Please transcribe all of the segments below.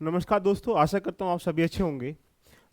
नमस्कार दोस्तों, आशा करता हूँ आप सभी अच्छे होंगे।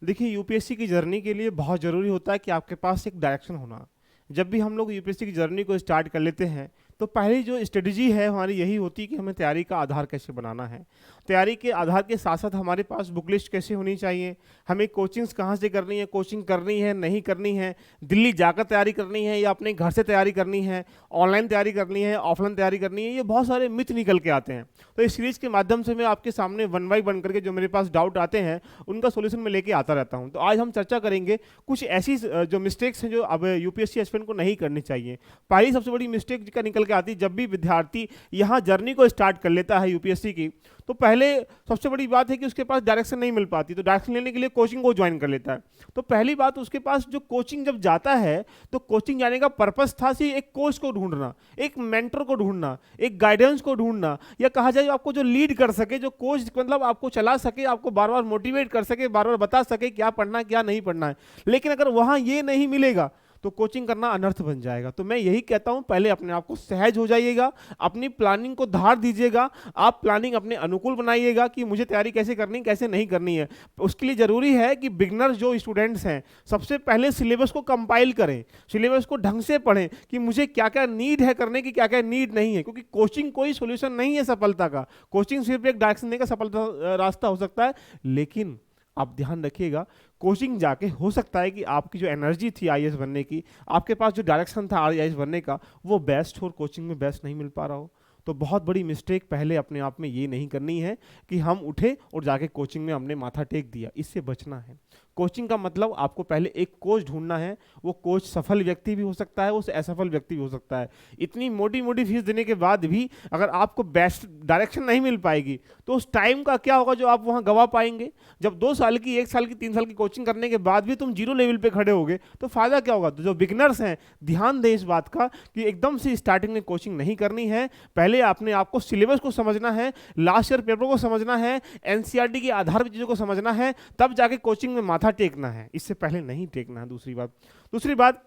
देखिए, यूपीएससी की जर्नी के लिए बहुत ज़रूरी होता है कि आपके पास एक डायरेक्शन होना। जब भी हम लोग यूपीएससी की जर्नी को स्टार्ट कर लेते हैं, तो पहली जो स्ट्रेटजी है हमारी यही होती है कि हमें तैयारी का आधार कैसे बनाना है। तैयारी के आधार के साथ साथ हमारे पास बुक लिस्ट कैसे होनी चाहिए, हमें कोचिंग्स कहाँ से करनी है, कोचिंग करनी है नहीं करनी है, दिल्ली जाकर तैयारी करनी है या अपने घर से तैयारी करनी है, ऑनलाइन तैयारी करनी है, ऑफलाइन तैयारी करनी है, ये बहुत सारे मिथ निकल के आते हैं। तो इस सीरीज के माध्यम से मैं आपके सामने वन बाई वन करके जो मेरे पास डाउट आते हैं उनका सोल्यूशन मैं लेके आता रहता हूं। तो आज हम चर्चा करेंगे कुछ ऐसी जो मिस्टेक्स हैं जो अब यूपीएससी एस्पिरेंट को नहीं करनी चाहिए। पहली सबसे बड़ी मिस्टेक का निकल के आती है, जब भी विद्यार्थी यहाँ जर्नी को स्टार्ट कर लेता है यूपीएससी की, तो पहले सबसे बड़ी बात है कि उसके पास डायरेक्शन नहीं मिल पाती, तो डायरेक्शन लेने के लिए कोचिंग को ज्वाइन कर लेता है। तो पहली बात, उसके पास जो कोचिंग जब जाता है तो कोचिंग जाने का पर्पस था सिर्फ एक कोच को ढूंढना, एक मेंटर को ढूंढना, एक गाइडेंस को ढूंढना, या कहा जाए आपको जो लीड कर सके, जो कोच मतलब आपको चला सके, आपको बार बार मोटिवेट कर सके, बार बार बता सके क्या पढ़ना है क्या नहीं पढ़ना है। लेकिन अगर वहां ये नहीं मिलेगा तो कोचिंग करना अनर्थ बन जाएगा। तो मैं यही कहता हूं, पहले अपने आप को सहज हो जाइएगा, अपनी प्लानिंग को धार दीजिएगा, आप प्लानिंग अपने अनुकूल बनाइएगा कि मुझे तैयारी कैसे करनी कैसे नहीं करनी है। उसके लिए जरूरी है कि बिगनर जो स्टूडेंट्स हैं सबसे पहले सिलेबस को कंपाइल करें, सिलेबस को ढंग से पढ़ें कि मुझे क्या क्या नीड है करने की, क्या क्या नीड नहीं है। क्योंकि कोचिंग कोई सोल्यूशन नहीं है सफलता का, कोचिंग सिर्फ एक डायरेक्शन देने का सफलता रास्ता हो सकता है। लेकिन आप ध्यान रखिएगा, कोचिंग जाके हो सकता है कि आपकी जो एनर्जी थी आईएएस बनने की, आपके पास जो डायरेक्शन था आईएएस बनने का, वो बेस्ट हो और कोचिंग में बेस्ट नहीं मिल पा रहा हो। तो बहुत बड़ी मिस्टेक पहले अपने आप में ये नहीं करनी है कि हम उठे और जाके कोचिंग में हमने माथा टेक दिया। इससे बचना है। कोचिंग का मतलब आपको पहले एक कोच ढूंढना है। वो कोच सफल व्यक्ति भी हो सकता है, वो असफल व्यक्ति भी हो सकता है। इतनी मोटी मोटी फीस देने के बाद भी अगर आपको बेस्ट डायरेक्शन नहीं मिल पाएगी तो उस टाइम का क्या होगा जो आप वहां गवा पाएंगे। जब 2 साल की 1 साल की 3 साल की कोचिंग करने के बाद भी तुम जीरो लेवल पे खड़े होगे तो फायदा क्या होगा। तो जो बिगनर्स हैं, ध्यान दें इस बात का कि एकदम से स्टार्टिंग में कोचिंग नहीं करनी है। पहले आपने आपको सिलेबस को समझना है, लास्ट ईयर पेपर को समझना है, एनसीईआरटी के आधार पर चीजों को समझना है, तब जाके कोचिंग में माथा टेकना है। इससे पहले नहीं टेकना है। दूसरी बात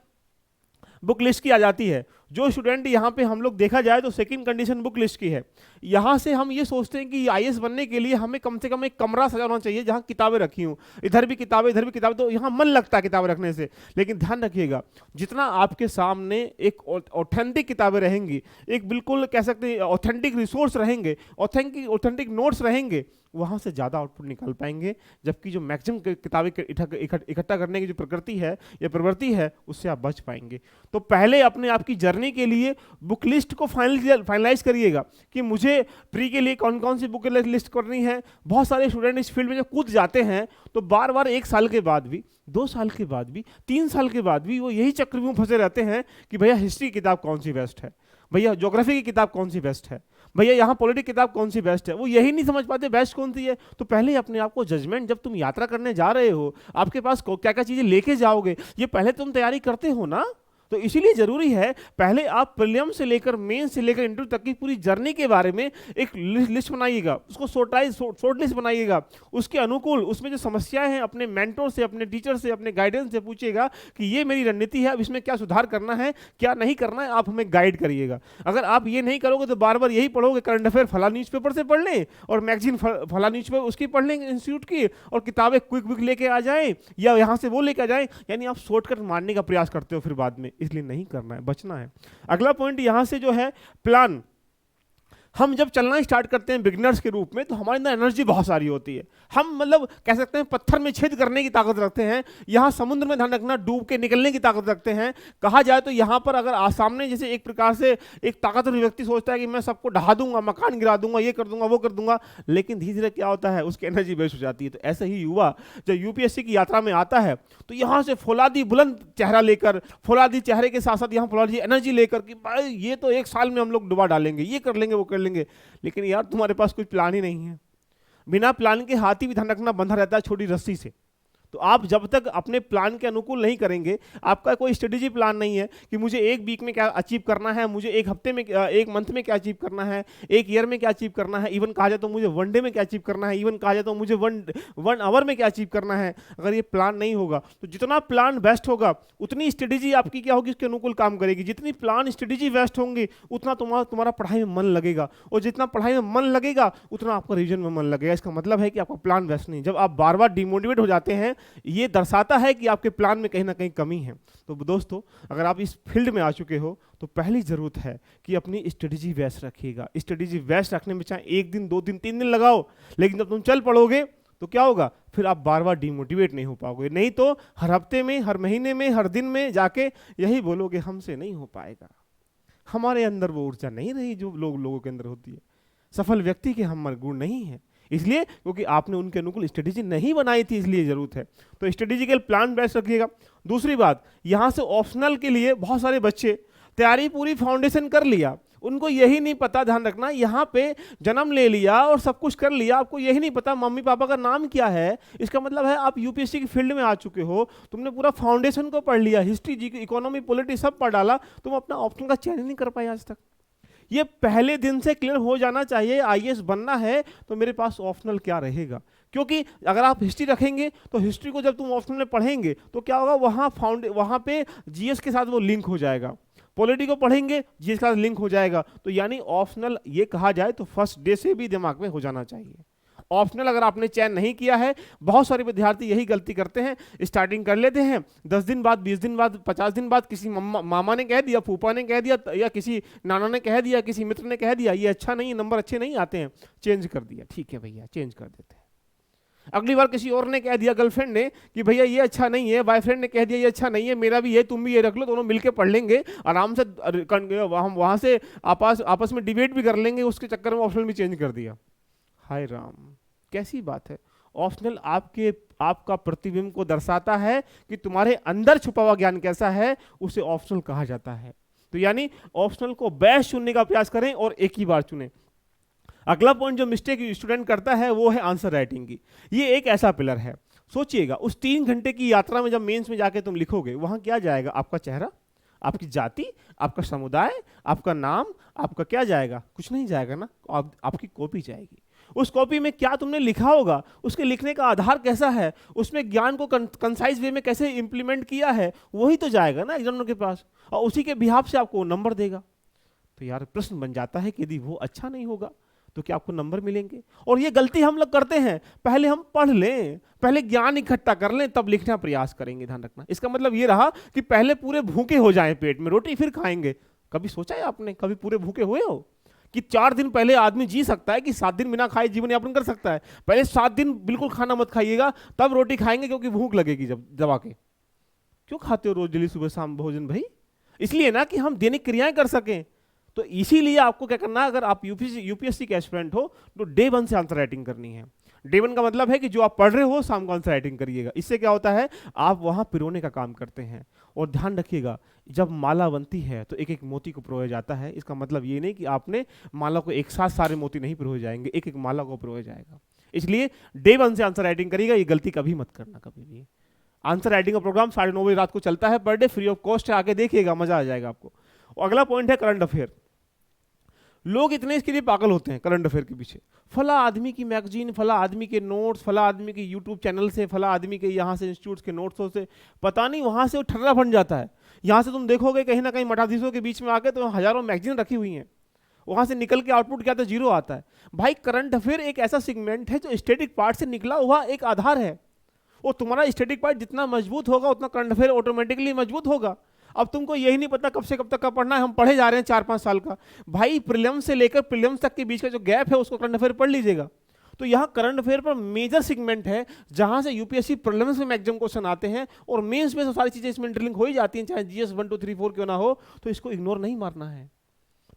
बुक लिस्ट की आ जाती है। जो स्टूडेंट यहाँ पे हम लोग देखा जाए तो सेकंड कंडीशन बुक लिस्ट की है। यहाँ से हम ये सोचते हैं कि आईएएस बनने के लिए हमें कम से कम एक कमरा सजा होना चाहिए जहाँ किताबें रखी हूँ, इधर भी किताबें इधर भी किताबें, तो यहाँ मन लगता है किताबें रखने से। लेकिन ध्यान रखिएगा, जितना आपके सामने एक ऑथेंटिक किताबें रहेंगी, एक बिल्कुल कह सकते हैं ऑथेंटिक रिसोर्स रहेंगे, ऑथेंटिक नोट्स रहेंगे, वहाँ से ज़्यादा आउटपुट निकाल पाएंगे। जबकि जो मैक्सिमम किताबें इकट्ठा करने की जो प्रकृति है या प्रवृत्ति है, उससे आप बच पाएंगे। तो पहले अपने आपकी जर्नी के लिए बुक लिस्ट को फाइनलाइज करिएगा कि मुझे प्री के लिए कौन कौन सी बुक लिस्ट करनी है। बहुत सारे स्टूडेंट इस फील्ड में जब कूद जाते हैं तो बार बार 1 साल के बाद भी, 2 साल के बाद भी, 3 साल के बाद भी वो यही चक्रव्यूह में फंसे रहते हैं कि भैया हिस्ट्री की किताब कौन सी बेस्ट है, भैया ज्योग्राफी की किताब कौन सी बेस्ट है, भैया यहाँ पॉलिटिक्स किताब कौन सी बेस्ट है। वो यही नहीं समझ पाते बेस्ट कौन सी है। तो पहले अपने आप को जजमेंट, जब तुम यात्रा करने जा रहे हो, आपके पास क्या क्या चीजें लेके जाओगे, ये पहले तुम तैयारी करते हो ना। तो इसीलिए जरूरी है पहले आप प्रीलियम से लेकर मेन से लेकर इंटरव्यू तक की पूरी जर्नी के बारे में एक लिस्ट बनाइएगा, उसको शॉर्ट लिस्ट बनाइएगा, उसके अनुकूल उसमें जो समस्याएं हैं अपने मेंटोर से, अपने टीचर से, अपने गाइडेंस से पूछिएगा कि ये मेरी रणनीति है, अब इसमें क्या सुधार करना है क्या नहीं करना है, आप हमें गाइड करिएगा। अगर आप ये नहीं करोगे तो बार बार यही पढ़ोगे, करंट अफेयर फला न्यूज़पेपर से पढ़ लें और मैगजीन फला न्यूज़पेपर उसकी पढ़ लेंगे इंस्टीट्यूट की, और किताबें क्विक लेके आ जाएं या यहाँ से वो लेके आ जाएं, यानी आप शॉर्टकट मारने का प्रयास करते हो फिर बाद में। इसलिए नहीं करना है, बचना है। अगला पॉइंट यहां से जो है प्लान। हम जब चलना स्टार्ट करते हैं बिगिनर्स के रूप में तो हमारे अंदर एनर्जी बहुत सारी होती है। हम मतलब कह सकते हैं पत्थर में छेद करने की ताकत रखते हैं, यहाँ समुद्र में ध्यान रखना डूब के निकलने की ताकत रखते हैं। कहा जाए तो यहाँ पर अगर सामने जैसे एक प्रकार से एक ताकतवर व्यक्ति सोचता है कि मैं सबको ढहा दूंगा, मकान गिरा दूंगा, ये कर दूंगा वो कर दूंगा, लेकिन धीरे धीरे क्या होता है उसकी एनर्जी वेस्ट हो जाती है। तो ऐसे ही युवा जब यूपीएससी की यात्रा में आता है तो यहाँ से फौलादी बुलंद चेहरा लेकर, फौलादी चेहरे के साथ साथ यहाँ फौलादी एनर्जी लेकर कि भाई ये तो 1 साल में हम लोग डुबा डालेंगे, ये कर लेंगे वो कर लेंगे। लेकिन यार तुम्हारे पास कोई प्लान ही नहीं है। बिना प्लान के हाथी भी ध्यान रखना बंधा रहता है छोटी रस्सी से। तो आप जब तक अपने प्लान के अनुकूल नहीं करेंगे, आपका कोई स्ट्रेटेजी प्लान नहीं है कि मुझे एक वीक में क्या अचीव करना है, मुझे एक हफ्ते में, एक मंथ में क्या अचीव करना है, एक ईयर में क्या अचीव करना है, इवन कहा जाए तो मुझे वन डे में क्या अचीव करना है, इवन कहा जाए तो मुझे वन आवर में क्या अचीव करना है, अगर ये प्लान नहीं होगा तो जितना प्लान बेस्ट होगा उतनी स्ट्रेटेजी आपकी क्या होगी, उसके अनुकूल काम करेगी। जितनी प्लान स्ट्रेटेजी बेस्ट होंगे उतना तुम्हारा पढ़ाई में मन लगेगा, और जितना पढ़ाई में मन लगेगा उतना आपका रिवीजन में मन लगेगा। इसका मतलब है कि आपका प्लान बेस्ट नहीं। जब आप बार बार डिमोटिवेट हो जाते हैं, ये दर्शाता है कि आपके प्लान में कहीं ना कहीं कमी है। तो दोस्तों, अगर आप इस फील्ड में आ चुके हो तो पहली जरूरत है कि अपनी स्ट्रेटेजी बेस्ट रखिएगा। स्ट्रेटेजी बेस्ट रखने में चाहे 1 दिन 2 दिन 3 दिन लगाओ, लेकिन जब तुम चल पड़ोगे तो क्या होगा, फिर आप बार बार डिमोटिवेट नहीं हो पाओगे। नहीं तो हर हफ्ते में, हर महीने में, हर दिन में जाके यही बोलोगे हमसे नहीं हो पाएगा, हमारे अंदर वो ऊर्जा नहीं रही जो लोगों के अंदर होती है। सफल व्यक्ति के हम गुण नहीं है, इसलिए क्योंकि आपने उनके अनुकूल स्ट्रेटेजी नहीं बनाई थी, इसलिए जरूरत है। तो स्ट्रेटेजिकल प्लान बेस्ट रखिएगा। दूसरी बात, यहाँ से ऑप्शनल के लिए बहुत सारे बच्चे तैयारी पूरी फाउंडेशन कर लिया, उनको यही नहीं पता, ध्यान रखना, यहाँ पे जन्म ले लिया और सब कुछ कर लिया, आपको यही नहीं पता मम्मी पापा का नाम क्या है। इसका मतलब है आप यूपीएससी की फील्ड में आ चुके हो, तुमने पूरा फाउंडेशन को पढ़ लिया, हिस्ट्री, इकोनॉमी, पॉलिटिक्स सब पढ़ डाला, तुम अपना ऑप्शन का चयन ही नहीं कर पाए आज तक। ये पहले दिन से क्लियर हो जाना चाहिए। आईएएस बनना है तो मेरे पास ऑप्शनल क्या रहेगा, क्योंकि अगर आप हिस्ट्री रखेंगे तो हिस्ट्री को जब तुम ऑप्शनल में पढ़ेंगे तो क्या होगा, वहाँ पे जीएस के साथ वो लिंक हो जाएगा। पॉलिटी को पढ़ेंगे, जीएस के साथ लिंक हो जाएगा। तो यानी ऑप्शनल ये कहा जाए तो फर्स्ट डे से भी दिमाग में हो जाना चाहिए। ऑप्शनल अगर आपने चयन नहीं किया है, बहुत सारे विद्यार्थी यही गलती करते हैं, स्टार्टिंग कर लेते हैं, 10 दिन बाद, 20 दिन बाद, 50 दिन बाद किसी मामा ने कह दिया, फूफा ने कह दिया, या किसी नाना ने कह दिया, किसी मित्र ने कह दिया ये अच्छा नहीं, नंबर अच्छे नहीं आते हैं, चेंज कर दिया। ठीक है भैया, चेंज कर देते हैं। अगली बार किसी और ने कह दिया, गर्लफ्रेंड ने, कि भैया ये अच्छा नहीं है, बॉयफ्रेंड ने कह दिया ये अच्छा नहीं है, मेरा भी ये, तुम भी ये रख लो, दोनों मिलके पढ़ लेंगे आराम से, हम वहां से आपस में डिबेट भी कर लेंगे, उसके चक्कर में ऑप्शनल भी चेंज कर दिया। हाय राम, कैसी बात है। ऑप्शनल आपका प्रतिबिंब को दर्शाता है कि तुम्हारे अंदर छुपा हुआ ज्ञान कैसा है, उसे ऑप्शनल कहा जाता है। तो यानी ऑप्शनल को बेस्ट चुनने का प्रयास करें और एक ही बार चुनें। अगला पॉइंट जो मिस्टेक स्टूडेंट करता है वो है आंसर राइटिंग की। ये एक ऐसा पिलर है, सोचिएगा उस 3 घंटे की यात्रा में जब मेंस में जाके तुम लिखोगे, वहां क्या जाएगा, आपका चेहरा, आपकी जाति, आपका समुदाय, आपका नाम, आपका क्या जाएगा, कुछ नहीं जाएगा ना, आपकी कॉपी जाएगी। उस कॉपी में क्या तुमने लिखा होगा, उसके लिखने का आधार कैसा है, उसमें ज्ञान को कंसाइज वे में कैसे इंप्लीमेंट किया है, वही तो जाएगा ना एग्जामिनर के पास, और उसी के बिहाफ से आपको नंबर देगा। तो यार प्रश्न बन जाता है कि यदि वो अच्छा नहीं होगा तो क्या आपको नंबर मिलेंगे। और ये गलती हम लोग करते हैं, पहले हम पढ़ लें, पहले ज्ञान इकट्ठा कर लें, तब लिखना प्रयास करेंगे। ध्यान रखना, इसका मतलब ये रहा कि पहले पूरे भूखे हो जाएं पेट में, रोटी फिर खाएंगे। कभी सोचा है आपने, कभी पूरे भूखे हुए हो कि 4 दिन पहले आदमी जी सकता है कि 7 दिन बिना खाए जीवन यापन कर सकता है। पहले 7 दिन बिल्कुल खाना मत खाइएगा, तब रोटी खाएंगे, क्योंकि भूख लगेगी जब दबा के। क्यों खाते हो रोज डेली सुबह शाम भोजन भाई? इसलिए ना कि हम दैनिक क्रियाएं कर सकें। तो इसीलिए आपको क्या करना है, अगर आप यूपीएससी के एस्पिरेंट हो तो डे 1 से आंसर राइटिंग करनी है। डे 1 का मतलब है कि जो आप पढ़ रहे हो शाम को आंसर राइटिंग करिएगा। इससे क्या होता है, आप वहां पिरोने का काम करते हैं। और ध्यान रखिएगा, जब माला बनती है तो एक एक मोती को पिरोया जाता है। इसका मतलब ये नहीं कि आपने माला को एक साथ सारे मोती नहीं पिरोए जाएंगे, एक एक माला को पिरोया जाएगा। इसलिए डे 1 से आंसर राइटिंग करिएगा, ये गलती कभी मत करना कभी भी। आंसर राइटिंग का प्रोग्राम 9:30 बजे रात को चलता है per day, free of cost है, आके देखिएगा, मजा आ जाएगा आपको। और अगला पॉइंट है करंट अफेयर। लोग इतने इसके लिए पागल होते हैं करंट अफेयर के पीछे, फला आदमी की मैगजीन, फला आदमी के नोट्स, फला आदमी के यूट्यूब चैनल से, फला आदमी के यहाँ से इंस्टीट्यूट के नोट्सों से, पता नहीं वहाँ से वो ठर्रा बन जाता है। यहाँ से तुम देखोगे कहीं ना कहीं मठाधीशों के बीच में आके तो हजारों मैगजीन रखी हुई हैं, वहाँ से निकल के आउटपुट क्या, तो जीरो आता है। भाई करंट अफेयर एक ऐसा सेगमेंट है जो स्टैटिक पार्ट से निकला हुआ एक आधार है। वो तुम्हारा स्टैटिक पार्ट जितना मजबूत होगा उतना करंट अफेयर ऑटोमेटिकली मजबूत होगा। अब तुमको यही नहीं पता कब से कब तक का पढ़ना है, हम पढ़े जा रहे हैं 4-5 साल का। भाई प्रीलिम्स से लेकर प्रीलिम्स तक के बीच का जो गैप है उसको करंट अफेयर पढ़ लीजिएगा। तो यहाँ करंट अफेयर पर मेजर सेगमेंट है जहां से यूपीएससी प्रीलिम्स में मैक्सिमम क्वेश्चन आते हैं और मेंस में तो सारी चीजें इसमें इंटरलिंक हो ही जाती हैं, चाहे जीएस 1 2 3 4 क्यों ना हो। तो इसको इग्नोर नहीं मारना है।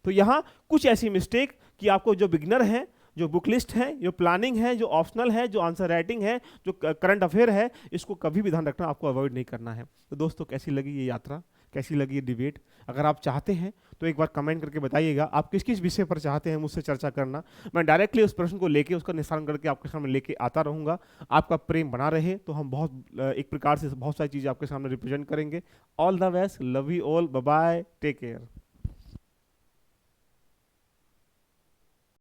तो यहाँ कुछ ऐसी मिस्टेक कि आपको जो बिगिनर है, जो बुक लिस्ट है, जो प्लानिंग है, जो ऑप्शनल है, जो आंसर राइटिंग है, जो करंट अफेयर है, इसको कभी भी ध्यान रखना, आपको अवॉइड नहीं करना है। तो दोस्तों कैसी लगी ये यात्रा, कैसी लगी ये डिबेट। अगर आप चाहते हैं तो एक बार कमेंट करके बताइएगा आप किस किस विषय पर चाहते हैं मुझसे चर्चा करना। मैं डायरेक्टली उस प्रश्न को लेके उसका निस्तारण करके आपके सामने लेके आता रहूँगा। आपका प्रेम बना रहे तो हम बहुत एक प्रकार से बहुत सारी चीज़ें आपके सामने रिप्रेजेंट करेंगे। All the best, love you all, bye bye, take care.